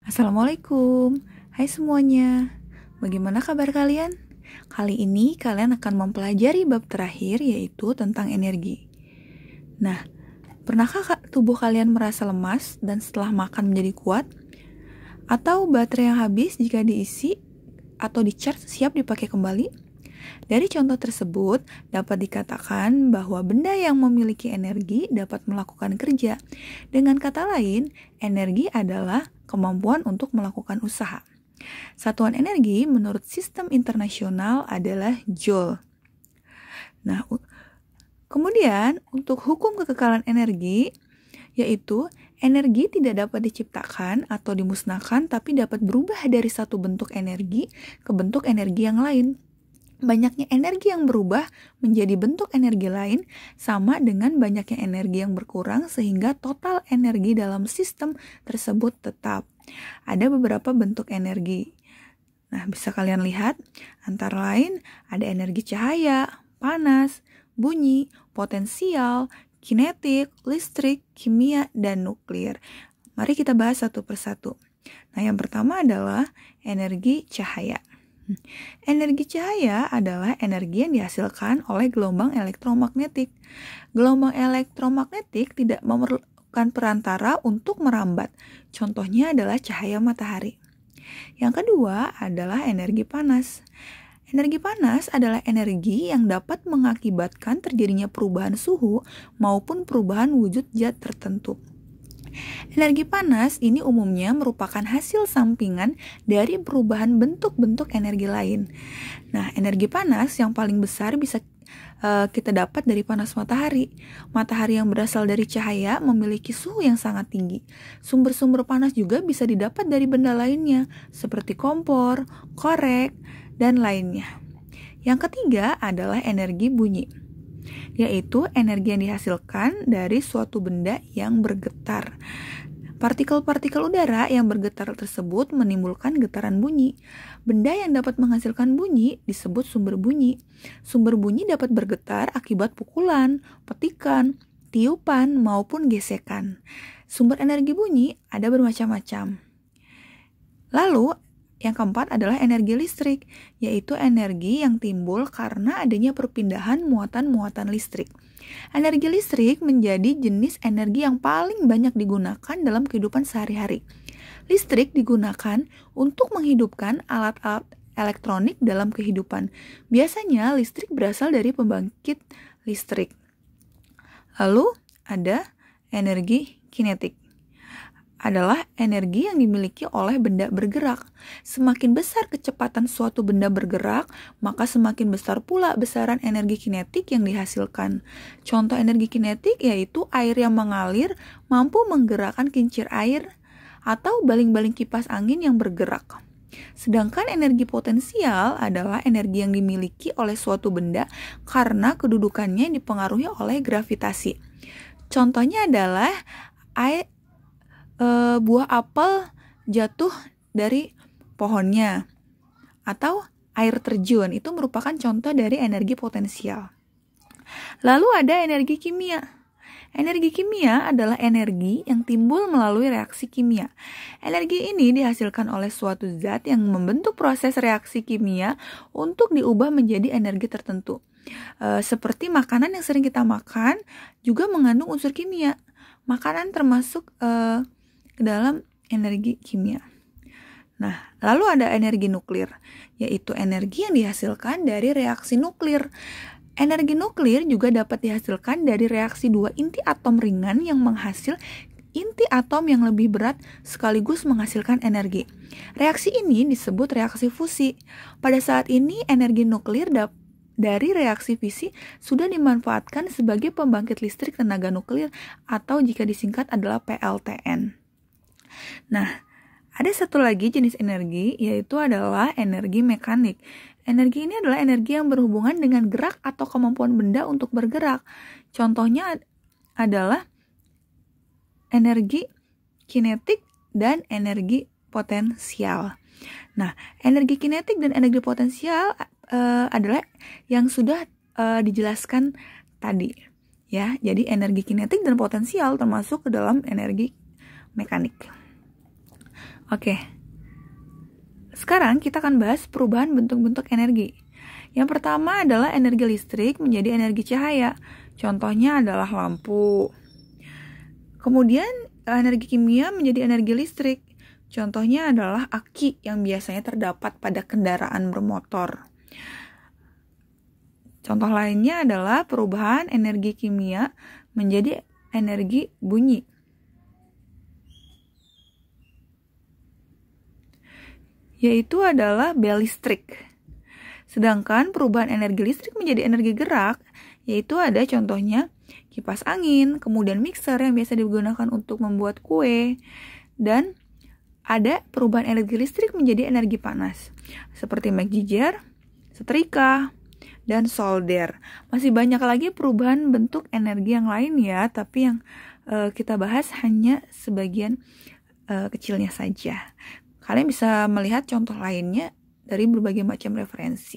Assalamualaikum, hai semuanya. Bagaimana kabar kalian? Kali ini kalian akan mempelajari bab terakhir yaitu tentang energi. Nah, pernahkah tubuh kalian merasa lemas dan setelah makan menjadi kuat? Atau baterai yang habis jika diisi atau di-charge siap dipakai kembali? Dari contoh tersebut, dapat dikatakan bahwa benda yang memiliki energi dapat melakukan kerja. Dengan kata lain, energi adalah kemampuan untuk melakukan usaha. Satuan energi menurut sistem internasional adalah Joule. Nah, kemudian untuk hukum kekekalan energi, yaitu energi tidak dapat diciptakan atau dimusnahkan tapi dapat berubah dari satu bentuk energi ke bentuk energi yang lain. Banyaknya energi yang berubah menjadi bentuk energi lain sama dengan banyaknya energi yang berkurang sehingga total energi dalam sistem tersebut tetap. Ada beberapa bentuk energi. Nah, bisa kalian lihat antara lain ada energi cahaya, panas, bunyi, potensial, kinetik, listrik, kimia, dan nuklir. Mari kita bahas satu persatu. Nah, yang pertama adalah energi cahaya. Energi cahaya adalah energi yang dihasilkan oleh gelombang elektromagnetik. Gelombang elektromagnetik tidak memerlukan perantara untuk merambat. Contohnya adalah cahaya matahari. Yang kedua adalah energi panas. Energi panas adalah energi yang dapat mengakibatkan terjadinya perubahan suhu maupun perubahan wujud zat tertentu. Energi panas ini umumnya merupakan hasil sampingan dari perubahan bentuk-bentuk energi lain. Nah, energi panas yang paling besar bisa kita dapat dari panas matahari. Matahari yang berasal dari cahaya memiliki suhu yang sangat tinggi. Sumber-sumber panas juga bisa didapat dari benda lainnya, seperti kompor, korek, dan lainnya. Yang ketiga adalah energi bunyi, yaitu energi yang dihasilkan dari suatu benda yang bergetar. Partikel-partikel udara yang bergetar tersebut menimbulkan getaran bunyi. Benda yang dapat menghasilkan bunyi disebut sumber bunyi. Sumber bunyi dapat bergetar akibat pukulan, petikan, tiupan, maupun gesekan. Sumber energi bunyi ada bermacam-macam. Lalu, yang keempat adalah energi listrik, yaitu energi yang timbul karena adanya perpindahan muatan-muatan listrik. Energi listrik menjadi jenis energi yang paling banyak digunakan dalam kehidupan sehari-hari. Listrik digunakan untuk menghidupkan alat-alat elektronik dalam kehidupan. Biasanya listrik berasal dari pembangkit listrik. Lalu ada energi kinetik, adalah energi yang dimiliki oleh benda bergerak. Semakin besar kecepatan suatu benda bergerak, maka semakin besar pula besaran energi kinetik yang dihasilkan. Contoh energi kinetik yaitu air yang mengalir mampu menggerakkan kincir air atau baling-baling kipas angin yang bergerak. Sedangkan energi potensial adalah energi yang dimiliki oleh suatu benda karena kedudukannya dipengaruhi oleh gravitasi. Contohnya adalah buah apel jatuh dari pohonnya atau air terjun, itu merupakan contoh dari energi potensial. Lalu ada energi kimia. Energi kimia adalah energi yang timbul melalui reaksi kimia. Energi ini dihasilkan oleh suatu zat yang membentuk proses reaksi kimia untuk diubah menjadi energi tertentu. Seperti makanan yang sering kita makan juga mengandung unsur kimia. Makanan termasuk ke dalam energi kimia. Nah, lalu ada energi nuklir, yaitu energi yang dihasilkan dari reaksi nuklir. Energi nuklir juga dapat dihasilkan dari reaksi dua inti atom ringan yang menghasil inti atom yang lebih berat sekaligus menghasilkan energi. Reaksi ini disebut reaksi fusi. Pada saat ini, energi nuklir dari reaksi fisi sudah dimanfaatkan sebagai pembangkit listrik tenaga nuklir atau jika disingkat adalah PLTN. Nah, ada satu lagi jenis energi, yaitu adalah energi mekanik. Energi ini adalah energi yang berhubungan dengan gerak atau kemampuan benda untuk bergerak. Contohnya adalah energi kinetik dan energi potensial. Nah, energi kinetik dan energi potensial adalah yang sudah dijelaskan tadi. Ya, jadi energi kinetik dan potensial termasuk ke dalam energi mekanik. Oke, sekarang kita akan bahas perubahan bentuk-bentuk energi. Yang pertama adalah energi listrik menjadi energi cahaya. Contohnya adalah lampu. Kemudian energi kimia menjadi energi listrik. Contohnya adalah aki yang biasanya terdapat pada kendaraan bermotor. Contoh lainnya adalah perubahan energi kimia menjadi energi bunyi. Yaitu adalah bel listrik. Sedangkan perubahan energi listrik menjadi energi gerak, yaitu ada contohnya kipas angin, kemudian mixer yang biasa digunakan untuk membuat kue, dan ada perubahan energi listrik menjadi energi panas, seperti McGiger, setrika, dan solder. Masih banyak lagi perubahan bentuk energi yang lain ya, tapi yang kita bahas hanya sebagian kecilnya saja. Kalian bisa melihat contoh lainnya dari berbagai macam referensi.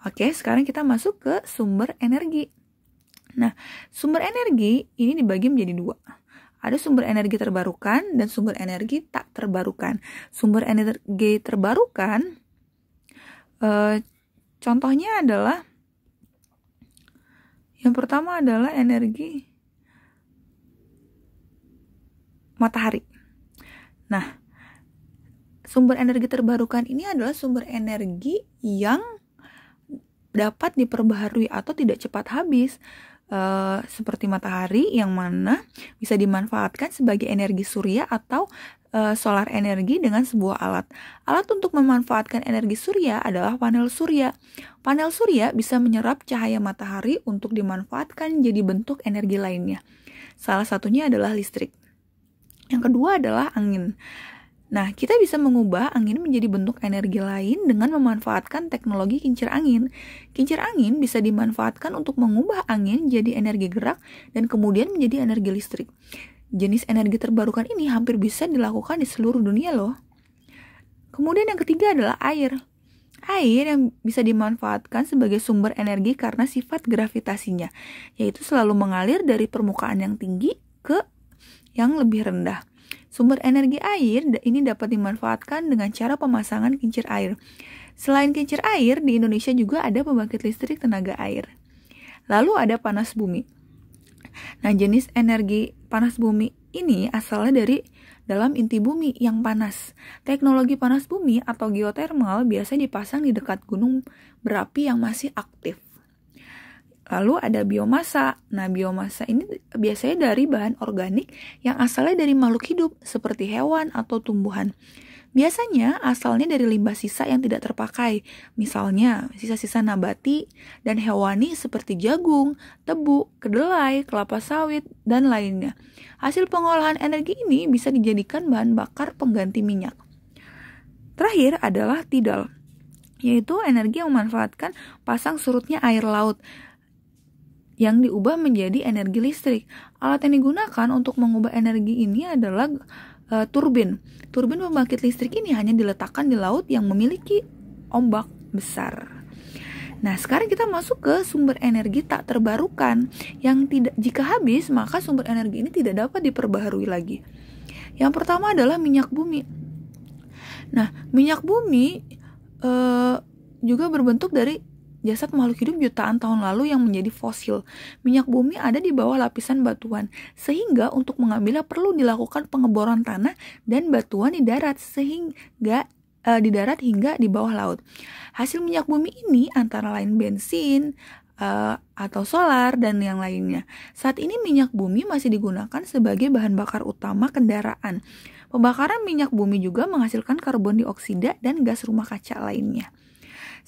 Oke, sekarang kita masuk ke sumber energi. Nah, sumber energi ini dibagi menjadi dua. Ada sumber energi terbarukan dan sumber energi tak terbarukan. Sumber energi terbarukan, contohnya adalah, yang pertama adalah energi matahari. Nah, sumber energi terbarukan ini adalah sumber energi yang dapat diperbaharui atau tidak cepat habis, seperti matahari yang mana bisa dimanfaatkan sebagai energi surya atau solar energi dengan sebuah alat. Alat untuk memanfaatkan energi surya adalah panel surya. Panel surya bisa menyerap cahaya matahari untuk dimanfaatkan jadi bentuk energi lainnya. Salah satunya adalah listrik. Yang kedua adalah angin. Nah, kita bisa mengubah angin menjadi bentuk energi lain dengan memanfaatkan teknologi kincir angin. Kincir angin bisa dimanfaatkan untuk mengubah angin jadi energi gerak dan kemudian menjadi energi listrik. Jenis energi terbarukan ini hampir bisa dilakukan di seluruh dunia loh. Kemudian yang ketiga adalah air. Air yang bisa dimanfaatkan sebagai sumber energi karena sifat gravitasinya, yaitu selalu mengalir dari permukaan yang tinggi ke yang lebih rendah. Sumber energi air ini dapat dimanfaatkan dengan cara pemasangan kincir air. Selain kincir air, di Indonesia juga ada pembangkit listrik tenaga air. Lalu ada panas bumi. Nah, jenis energi panas bumi ini asalnya dari dalam inti bumi yang panas. Teknologi panas bumi atau geothermal biasanya dipasang di dekat gunung berapi yang masih aktif. Lalu ada biomasa. Nah, biomasa ini biasanya dari bahan organik yang asalnya dari makhluk hidup seperti hewan atau tumbuhan. Biasanya asalnya dari limbah sisa yang tidak terpakai, misalnya sisa-sisa nabati dan hewani seperti jagung, tebu, kedelai, kelapa sawit, dan lainnya. Hasil pengolahan energi ini bisa dijadikan bahan bakar pengganti minyak. Terakhir adalah tidal, yaitu energi yang memanfaatkan pasang surutnya air laut yang diubah menjadi energi listrik. Alat yang digunakan untuk mengubah energi ini adalah turbin. Turbin pembangkit listrik ini hanya diletakkan di laut yang memiliki ombak besar. Nah, sekarang kita masuk ke sumber energi tak terbarukan yang tidak, jika habis maka sumber energi ini tidak dapat diperbaharui lagi. Yang pertama adalah minyak bumi. Nah, minyak bumi juga berbentuk dari jasad makhluk hidup jutaan tahun lalu yang menjadi fosil. Minyak bumi ada di bawah lapisan batuan, sehingga untuk mengambilnya perlu dilakukan pengeboran tanah dan batuan di darat hingga di bawah laut. Hasil minyak bumi ini antara lain bensin atau solar dan yang lainnya. Saat ini minyak bumi masih digunakan sebagai bahan bakar utama kendaraan. Pembakaran minyak bumi juga menghasilkan karbon dioksida dan gas rumah kaca lainnya.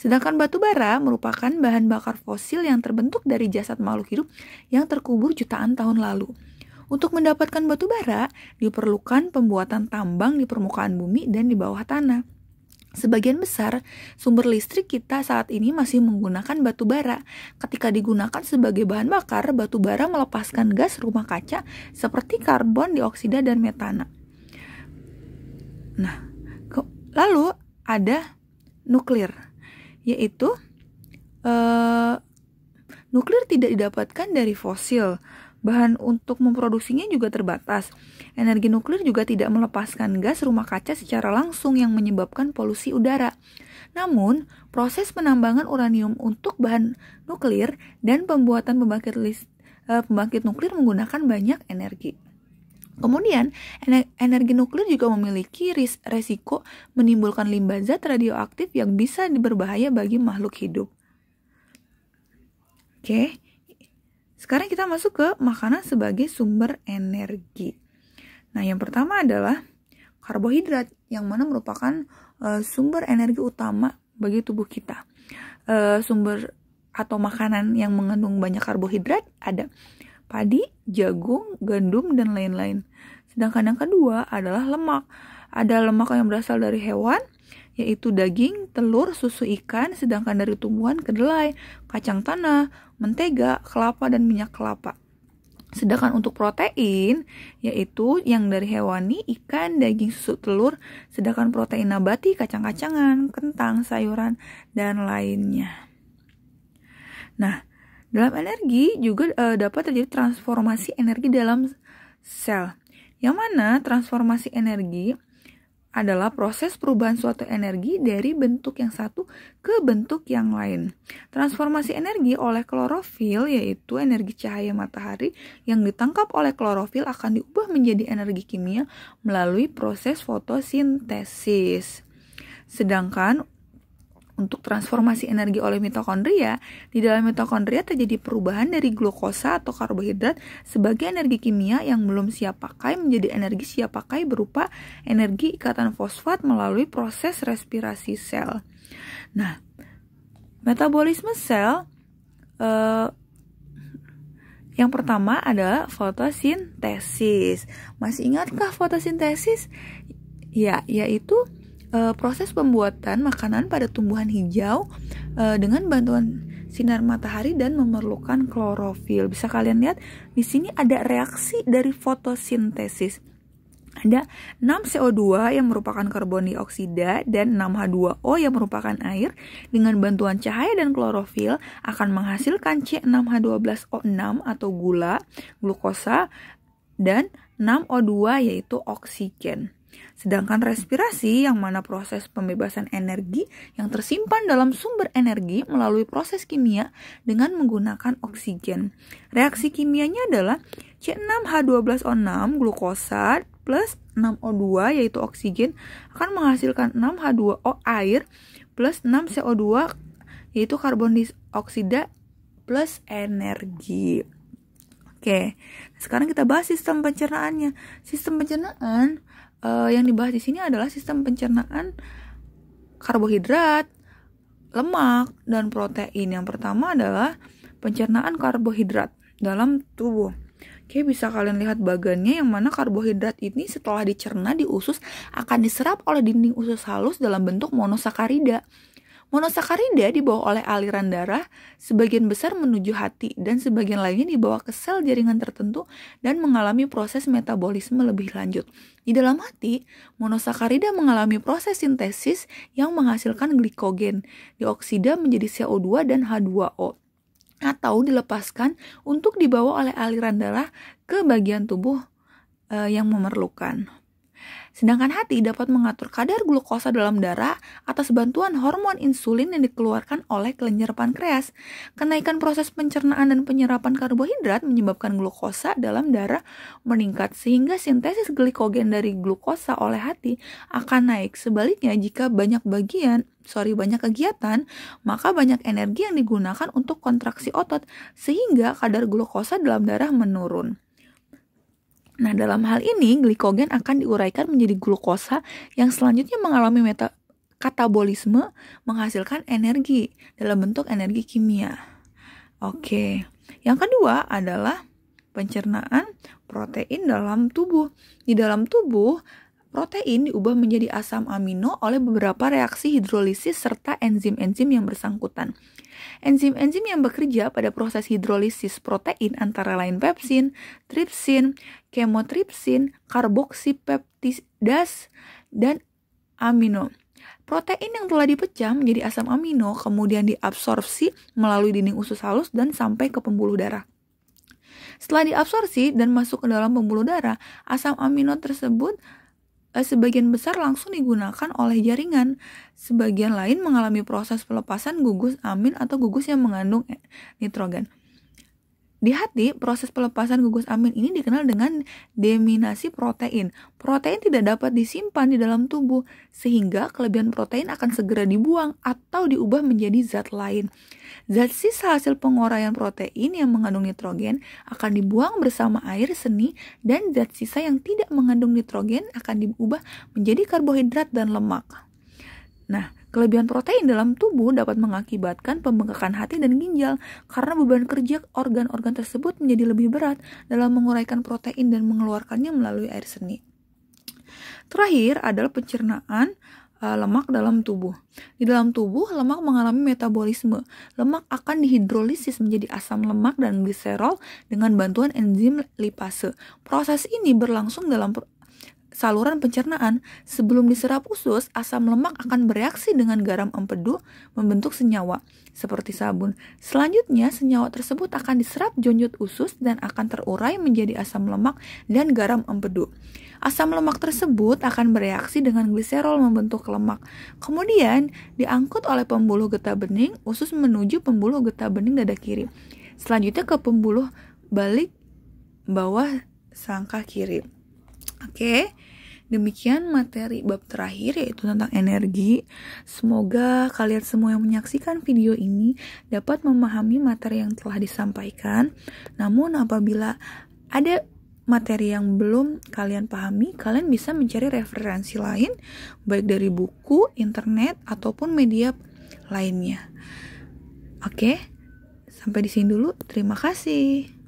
Sedangkan batu bara merupakan bahan bakar fosil yang terbentuk dari jasad makhluk hidup yang terkubur jutaan tahun lalu. Untuk mendapatkan batu bara, diperlukan pembuatan tambang di permukaan bumi dan di bawah tanah. Sebagian besar sumber listrik kita saat ini masih menggunakan batu bara. Ketika digunakan sebagai bahan bakar, batu bara melepaskan gas rumah kaca seperti karbon dioksida dan metana. Nah, lalu ada nuklir. Yaitu nuklir tidak didapatkan dari fosil, Bahan untuk memproduksinya juga terbatas. Energi nuklir juga tidak melepaskan gas rumah kaca secara langsung yang menyebabkan polusi udara. Namun, proses penambangan uranium untuk bahan nuklir dan pembuatan pembangkit nuklir menggunakan banyak energi. Kemudian, energi nuklir juga memiliki resiko menimbulkan limbah zat radioaktif yang bisa berbahaya bagi makhluk hidup. Oke, sekarang kita masuk ke makanan sebagai sumber energi. Nah, yang pertama adalah karbohidrat, yang mana merupakan sumber energi utama bagi tubuh kita. Sumber atau makanan yang mengandung banyak karbohidrat ada padi, jagung, gandum, dan lain-lain. Sedangkan yang kedua adalah lemak. Ada lemak yang berasal dari hewan, yaitu daging, telur, susu ikan, sedangkan dari tumbuhan kedelai, kacang tanah, mentega, kelapa, dan minyak kelapa. Sedangkan untuk protein, yaitu yang dari hewani, ikan, daging, susu, telur, sedangkan protein nabati, kacang-kacangan, kentang, sayuran, dan lainnya. Nah, dalam energi juga dapat terjadi transformasi energi dalam sel, yang mana transformasi energi adalah proses perubahan suatu energi dari bentuk yang satu ke bentuk yang lain. Transformasi energi oleh klorofil, yaitu energi cahaya matahari yang ditangkap oleh klorofil, akan diubah menjadi energi kimia melalui proses fotosintesis. Sedangkan untuk transformasi energi oleh mitokondria, di dalam mitokondria terjadi perubahan dari glukosa atau karbohidrat sebagai energi kimia yang belum siap pakai menjadi energi siap pakai berupa energi ikatan fosfat melalui proses respirasi sel. Nah, metabolisme sel yang pertama adalah fotosintesis. Masih ingatkah fotosintesis? Ya, yaitu proses pembuatan makanan pada tumbuhan hijau dengan bantuan sinar matahari dan memerlukan klorofil. Bisa kalian lihat di sini ada reaksi dari fotosintesis. Ada 6 CO2 yang merupakan karbon dioksida dan 6 H2O yang merupakan air. Dengan bantuan cahaya dan klorofil akan menghasilkan C6H12O6 atau glukosa, dan 6O2 yaitu oksigen. Sedangkan respirasi, yang mana proses pembebasan energi yang tersimpan dalam sumber energi melalui proses kimia dengan menggunakan oksigen. Reaksi kimianya adalah C6H12O6 glukosa plus 6O2 yaitu oksigen akan menghasilkan 6H2O air plus 6CO2 yaitu karbon dioksida plus energi. Oke, sekarang kita bahas sistem pencernaannya. Sistem pencernaan yang dibahas di sini adalah sistem pencernaan karbohidrat, lemak, dan protein. Yang pertama adalah pencernaan karbohidrat dalam tubuh. Oke, bisa kalian lihat bagannya, yang mana karbohidrat ini setelah dicerna di usus akan diserap oleh dinding usus halus dalam bentuk monosakarida. Monosakarida dibawa oleh aliran darah, sebagian besar menuju hati, dan sebagian lainnya dibawa ke sel jaringan tertentu dan mengalami proses metabolisme lebih lanjut. Di dalam hati, monosakarida mengalami proses sintesis yang menghasilkan glikogen, dioksida menjadi CO2 dan H2O, atau dilepaskan untuk dibawa oleh aliran darah ke bagian tubuh yang memerlukan. Sedangkan hati dapat mengatur kadar glukosa dalam darah atas bantuan hormon insulin yang dikeluarkan oleh kelenjar pankreas. Kenaikan proses pencernaan dan penyerapan karbohidrat menyebabkan glukosa dalam darah meningkat, sehingga sintesis glikogen dari glukosa oleh hati akan naik. Sebaliknya, jika banyak kegiatan, maka banyak energi yang digunakan untuk kontraksi otot, sehingga kadar glukosa dalam darah menurun. Nah, dalam hal ini, glikogen akan diuraikan menjadi glukosa yang selanjutnya mengalami katabolisme menghasilkan energi dalam bentuk energi kimia. Oke, yang kedua adalah pencernaan protein dalam tubuh. Di dalam tubuh, protein diubah menjadi asam amino oleh beberapa reaksi hidrolisis serta enzim-enzim yang bersangkutan. Enzim-enzim yang bekerja pada proses hidrolisis protein antara lain pepsin, tripsin, kemotripsin, karboksipeptidase, dan amino. Protein yang telah dipecah menjadi asam amino kemudian diabsorpsi melalui dinding usus halus dan sampai ke pembuluh darah. Setelah diabsorpsi dan masuk ke dalam pembuluh darah, asam amino tersebut sebagian besar langsung digunakan oleh jaringan. Sebagian lain mengalami proses pelepasan gugus amin atau gugus yang mengandung nitrogen. Di hati, proses pelepasan gugus amin ini dikenal dengan deaminasi protein. Protein tidak dapat disimpan di dalam tubuh, sehingga kelebihan protein akan segera dibuang atau diubah menjadi zat lain. Zat sisa hasil penguraian protein yang mengandung nitrogen akan dibuang bersama air seni, dan zat sisa yang tidak mengandung nitrogen akan diubah menjadi karbohidrat dan lemak. Nah, kelebihan protein dalam tubuh dapat mengakibatkan pembengkakan hati dan ginjal karena beban kerja organ-organ tersebut menjadi lebih berat dalam menguraikan protein dan mengeluarkannya melalui air seni. Terakhir adalah pencernaan lemak dalam tubuh. Di dalam tubuh, lemak mengalami metabolisme. Lemak akan dihidrolisis menjadi asam lemak dan gliserol dengan bantuan enzim lipase. Proses ini berlangsung dalam saluran pencernaan. Sebelum diserap usus, asam lemak akan bereaksi dengan garam empedu membentuk senyawa seperti sabun. Selanjutnya, senyawa tersebut akan diserap jonjot usus dan akan terurai menjadi asam lemak dan garam empedu. Asam lemak tersebut akan bereaksi dengan gliserol membentuk lemak. Kemudian, diangkut oleh pembuluh getah bening usus menuju pembuluh getah bening dada kiri. Selanjutnya ke pembuluh balik bawah sangka kiri. Oke, demikian materi bab terakhir yaitu tentang energi. Semoga kalian semua yang menyaksikan video ini dapat memahami materi yang telah disampaikan. Namun apabila ada materi yang belum kalian pahami, kalian bisa mencari referensi lain baik dari buku, internet, ataupun media lainnya. Oke, sampai di sini dulu. Terima kasih.